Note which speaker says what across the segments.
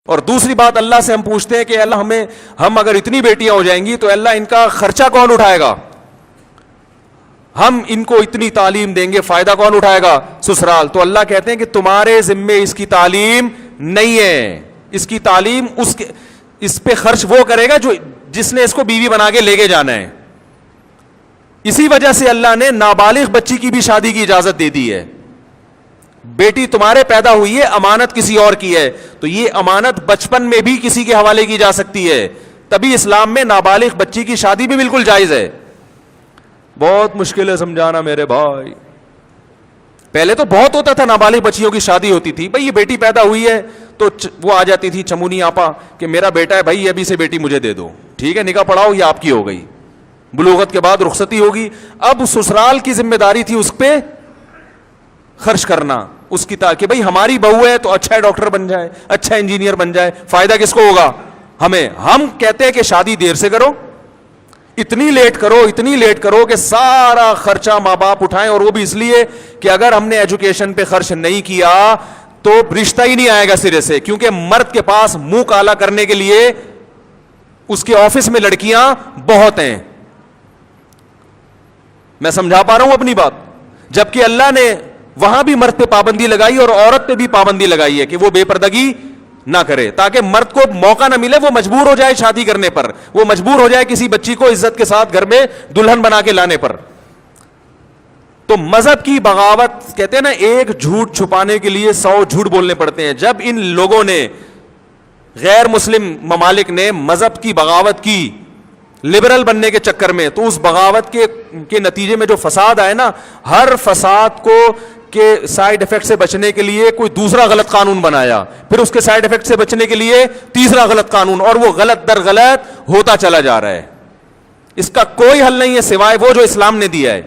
Speaker 1: اور دوسری بات اللہ سے ہم پوچھتے ہیں کہ اللہ ہم اگر اتنی بیٹیاں ہو جائیں گی تو اللہ ان کا خرچہ کون اٹھائے گا؟ ہم ان کو اتنی تعلیم دیں گے، فائدہ کون اٹھائے گا؟ سسرال. تو اللہ کہتے ہیں کہ تمہارے ذمے اس کی تعلیم نہیں ہے، اس کی تعلیم اس پہ خرچ وہ کرے گا جس نے اس کو بیوی بنا کے لے کے جانا ہے. اسی وجہ سے اللہ نے نابالغ بچی کی بھی شادی کی اجازت دے دی ہے. بیٹی تمہارے پیدا ہوئی ہے، امانت کسی اور کی ہے، تو یہ امانت بچپن میں بھی کسی کے حوالے کی جا سکتی ہے. تبھی اسلام میں نابالغ بچی کی شادی بھی بالکل جائز ہے. بہت مشکل ہے سمجھانا میرے بھائی. پہلے تو بہت ہوتا تھا، نابالغ بچیوں کی شادی ہوتی تھی. بھائی یہ بیٹی پیدا ہوئی ہے تو وہ آ جاتی تھی چمونی آپا کہ میرا بیٹا ہے بھائی، ابھی سے بیٹی مجھے دے دو، ٹھیک ہے نکاح پڑھاؤ، یہ آپ کی ہو گئی. بلوغت کے بعد رخصتی ہوگی. اب سسرال کی ذمہ داری تھی اس پہ خرچ کرنا، اس کی کہ بھائی ہماری بہو ہے تو اچھا ڈاکٹر بن جائے، اچھا انجینئر بن جائے. فائدہ کس کو ہوگا؟ ہمیں. ہم کہتے ہیں کہ شادی دیر سے کرو، اتنی لیٹ کرو کہ سارا خرچہ ماں باپ اٹھائیں، اور وہ بھی اس لیے کہ اگر ہم نے ایجوکیشن پہ خرچ نہیں کیا تو رشتہ ہی نہیں آئے گا سرے سے. کیونکہ مرد کے پاس منہ کالا کرنے کے لیے اس کے آفس میں لڑکیاں بہت ہیں. میں سمجھا پا رہا ہوں اپنی بات؟ جبکہ اللہ نے وہاں بھی مرد پہ پابندی لگائی اور عورت پہ بھی پابندی لگائی ہے کہ وہ بے پردگی نہ کرے، تاکہ مرد کو موقع نہ ملے، وہ مجبور ہو جائے شادی کرنے پر، وہ مجبور ہو جائے کسی بچی کو عزت کے ساتھ گھر میں دلہن بنا کے لانے پر. تو مذہب کی بغاوت، کہتے ہیں نا ایک جھوٹ چھپانے کے لیے 100 جھوٹ بولنے پڑتے ہیں. جب ان لوگوں نے، غیر مسلم ممالک نے مذہب کی بغاوت کی لبرل بننے کے چکر میں، تو اس بغاوت کے نتیجے میں جو فساد آئے نا، ہر فساد کو کے سائیڈ افیکٹ سے بچنے کے لیے کوئی دوسرا غلط قانون بنایا، پھر اس کے سائیڈ افیکٹ سے بچنے کے لیے تیسرا غلط قانون، اور وہ غلط در غلط ہوتا چلا جا رہا ہے. اس کا کوئی حل نہیں ہے سوائے وہ جو اسلام نے دیا ہے.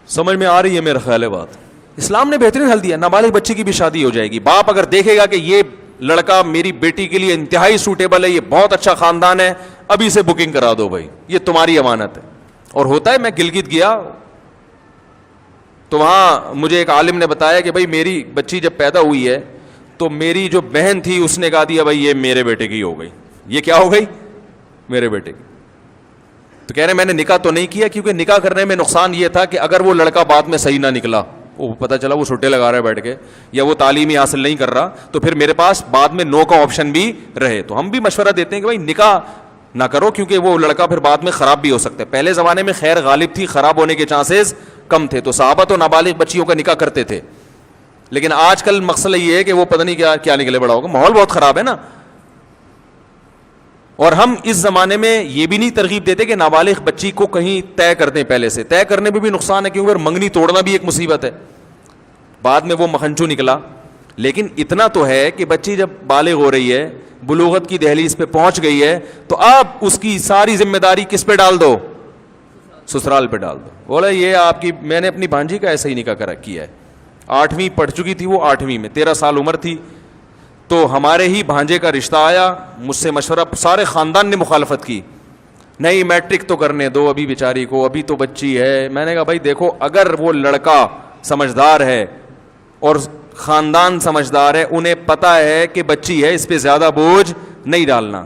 Speaker 1: سمجھ میں آ رہی ہے میرا خیال ہے بات؟ اسلام نے بہترین حل دیا. نابالغ بچی کی بھی شادی ہو جائے گی. باپ اگر دیکھے گا کہ یہ لڑکا میری بیٹی کے لیے انتہائی سوٹیبل ہے، یہ بہت اچھا خاندان ہے، ابھی سے بکنگ کرا دو بھائی، یہ تمہاری امانت ہے. اور ہوتا ہے، میں گلگت گیا تو وہاں مجھے ایک عالم نے بتایا کہ بھائی میری بچی جب پیدا ہوئی ہے تو میری جو بہن تھی اس نے کہا دیا بھائی یہ میرے بیٹے کی ہو گئی. یہ کیا ہو گئی؟ میرے بیٹے کی. تو کہہ رہے میں نے نکاح تو نہیں کیا، کیونکہ نکاح کرنے میں نقصان یہ تھا کہ اگر وہ لڑکا بعد میں صحیح نہ نکلا، وہ پتہ چلا وہ چھٹے لگا رہا ہے بیٹھ کے، یا وہ تعلیم ہی حاصل نہیں کر رہا، تو پھر میرے پاس بعد میں نو کا آپشن بھی رہے. تو ہم بھی مشورہ دیتے ہیں کہ بھائی نکاح نہ کرو، کیونکہ وہ لڑکا پھر بعد میں خراب بھی ہو سکتا ہے. پہلے زمانے میں خیر غالب تھی، خراب ہونے کے چانسز کم تھے، تو صحابہ تو نابالغ بچیوں کا نکاح کرتے تھے. لیکن آج کل مسئلہ یہ ہے کہ وہ پتہ نہیں کیا نکلے بڑا ہوگا، ماحول بہت خراب ہے نا. اور ہم اس زمانے میں یہ بھی نہیں ترغیب دیتے کہ نابالغ بچی کو کہیں طے کر دیں. پہلے سے طے کرنے میں بھی نقصان ہے، کیونکہ منگنی توڑنا بھی ایک مصیبت ہے. بعد میں وہ مکھنچو نکلا. لیکن اتنا تو ہے کہ بچی جب بالغ ہو رہی ہے، بلوغت کی دہلیز پہ پہنچ گئی ہے، تو اب اس کی ساری ذمہ داری کس پہ ڈال دو؟ سسرال پہ ڈال دو. بولا یہ آپ کی، میں نے اپنی بھانجی کا ایسا ہی نکاح کیا ہے. 8ویں پڑھ چکی تھی وہ، 8ویں میں 13 سال عمر تھی، تو ہمارے ہی بھانجے کا رشتہ آیا. مجھ سے مشورہ، سارے خاندان نے مخالفت کی، نہیں میٹرک تو کرنے دو ابھی بیچاری کو، ابھی تو بچی ہے. میں نے کہا بھائی دیکھو، اگر وہ لڑکا سمجھدار ہے اور خاندان سمجھدار ہے، انہیں پتا ہے کہ بچی ہے، اس پہ زیادہ بوجھ نہیں ڈالنا.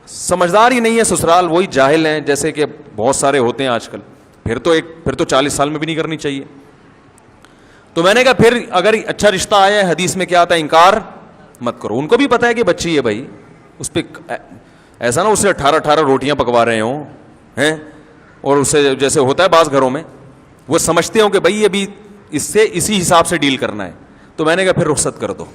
Speaker 1: سمجھدار ہی نہیں ہے سسرال، وہی جاہل ہیں جیسے کہ بہت سارے ہوتے ہیں آج کل، پھر تو 40 سال میں بھی نہیں کرنی چاہیے. تو میں نے کہا پھر اگر اچھا رشتہ آیا ہے، حدیث میں کیا آتا ہے؟ انکار مت کرو. ان کو بھی پتا ہے کہ بچی ہے بھائی، اس پہ ایسا نہ اسے 18 روٹیاں پکوا رہے ہوں ہیں، اور اسے جیسے ہوتا ہے بعض گھروں میں، وہ سمجھتے ہوں کہ بھائی ابھی اس سے اسی حساب سے ڈیل کرنا ہے. تو میں نے کہا پھر رخصت کر دو.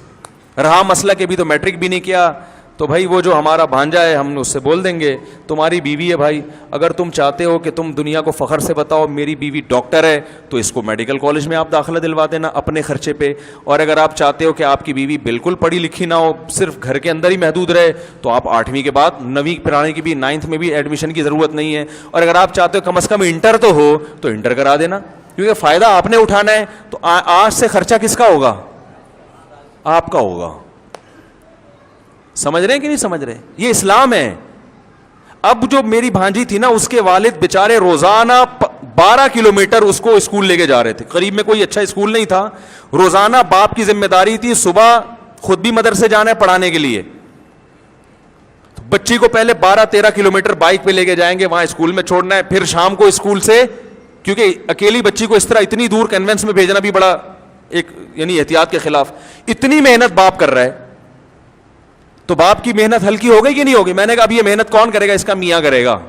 Speaker 1: رہا مسئلہ کہ ابھی تو میٹرک بھی نہیں کیا، تو بھائی وہ جو ہمارا بھانجا ہے ہم اس سے بول دیں گے تمہاری بیوی ہے بھائی، اگر تم چاہتے ہو کہ تم دنیا کو فخر سے بتاؤ میری بیوی ڈاکٹر ہے، تو اس کو میڈیکل کالج میں آپ داخلہ دلوا دینا اپنے خرچے پہ. اور اگر آپ چاہتے ہو کہ آپ کی بیوی بالکل پڑھی لکھی نہ ہو، صرف گھر کے اندر ہی محدود رہے، تو آپ 8ویں کے بعد 9ویں پڑھانے کی بھی 9th میں بھی ایڈمیشن کی ضرورت نہیں ہے. اور اگر آپ چاہتے ہو کم از کم انٹر تو ہو، تو انٹر کرا دینا، کیونکہ فائدہ آپ نے اٹھانا ہے. تو آج سے خرچہ کس کا ہوگا؟ آپ کا ہوگا. سمجھ رہے ہیں کہ نہیں سمجھ رہے؟ یہ اسلام ہے. اب جو میری بھانجی تھی نا، اس کے والد بیچارے روزانہ 12 کلومیٹر اس کو اسکول لے کے جا رہے تھے. قریب میں کوئی اچھا اسکول نہیں تھا. روزانہ باپ کی ذمہ داری تھی صبح خود بھی مدرسے جانا ہے پڑھانے کے لیے, بچی کو پہلے 12-13 کلومیٹر بائک پہ لے کے جائیں گے, وہاں اسکول میں چھوڑنا ہے, پھر شام کو اسکول سے, کیونکہ اکیلی بچی کو اس طرح اتنی دور کنوینس میں بھیجنا بھی بڑا ایک یعنی احتیاط کے خلاف. اتنی محنت باپ کر رہا ہے, تو باپ کی محنت ہلکی ہو گئی کہ نہیں ہوگی؟ میں نے کہا اب یہ محنت کون کرے گا؟ اس کا میاں کرے گا.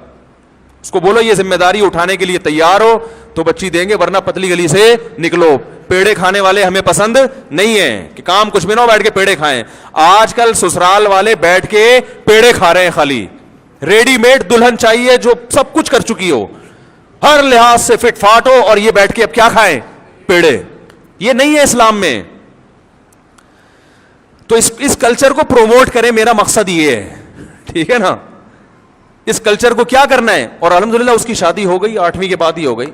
Speaker 1: اس کو بولو یہ ذمہ داری اٹھانے کے لیے تیار ہو تو بچی دیں گے, ورنہ پتلی گلی سے نکلو. پیڑے کھانے والے ہمیں پسند نہیں ہیں کہ کام کچھ بھی نہ ہو بیٹھ کے پیڑے کھائیں. آج کل سسرال والے بیٹھ کے پیڑے کھا رہے ہیں, خالی ریڈی میڈ دلہن چاہیے جو سب کچھ کر چکی ہو, ہر لحاظ سے فٹ فاٹ ہو, اور یہ بیٹھ کے اب کیا کھائیں؟ پیڑے. یہ نہیں ہے اسلام میں. تو اس کلچر کو پروموٹ کریں, میرا مقصد یہ ہے, ٹھیک ہے نا. اس کلچر کو کیا کرنا ہے. اور الحمدللہ اس کی شادی ہو گئی, 8ویں کے بعد ہی ہو گئی.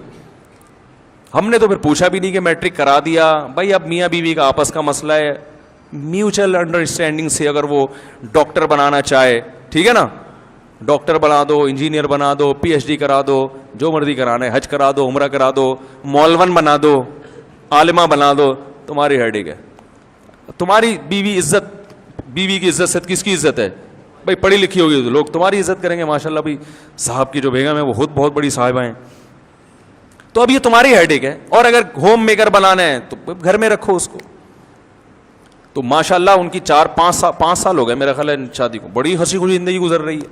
Speaker 1: ہم نے تو پھر پوچھا بھی نہیں کہ میٹرک کرا دیا بھائی, اب میاں بیوی کا آپس کا مسئلہ ہے, میوچل انڈرسٹینڈنگ سے اگر وہ ڈاکٹر بنانا چاہے, ٹھیک ہے نا, ڈاکٹر بنا دو, انجینئر بنا دو, پی ایچ ڈی کرا دو, جو مرضی کرانا ہے, حج کرا دو, عمرہ کرا دو, مولون بنا دو, عالمہ بنا دو, تمہاری ہیڈک ہے. تمہاری بیوی عزت, بیوی کی عزت سے کس کی عزت ہے بھائی؟ پڑھی لکھی ہوگی تو لوگ تمہاری عزت کریں گے. ماشاءاللہ بھائی صاحب کی جو بیگم ہے وہ خود بہت بڑی صاحبہ ہیں. تو اب یہ تمہاری ہیڈک ہے. اور اگر ہوم میکر بنانا ہے تو گھر میں رکھو اس کو. تو ماشاءاللہ ان کی 4-5 سال ہو گئے میرا خیال ہے شادی کو, بڑی ہنسی خوشی زندگی گزر رہی ہے.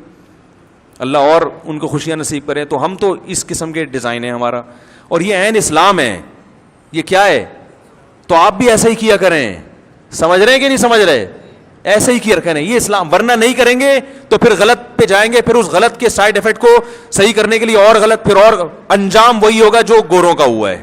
Speaker 1: اللہ اور ان کو خوشیاں نصیب کریں. تو ہم تو اس قسم کے ڈیزائن ہے ہمارا, اور یہ عین اسلام ہے. یہ کیا ہے؟ تو آپ بھی ایسا ہی کیا کریں. سمجھ رہے ہیں کہ نہیں سمجھ رہے؟ ایسے ہی کیا کریں, یہ اسلام. ورنہ نہیں کریں گے تو پھر غلط پہ جائیں گے, پھر اس غلط کے سائڈ افیکٹ کو صحیح کرنے کے لیے اور غلط, پھر اور انجام وہی ہوگا جو گوروں کا ہوا ہے.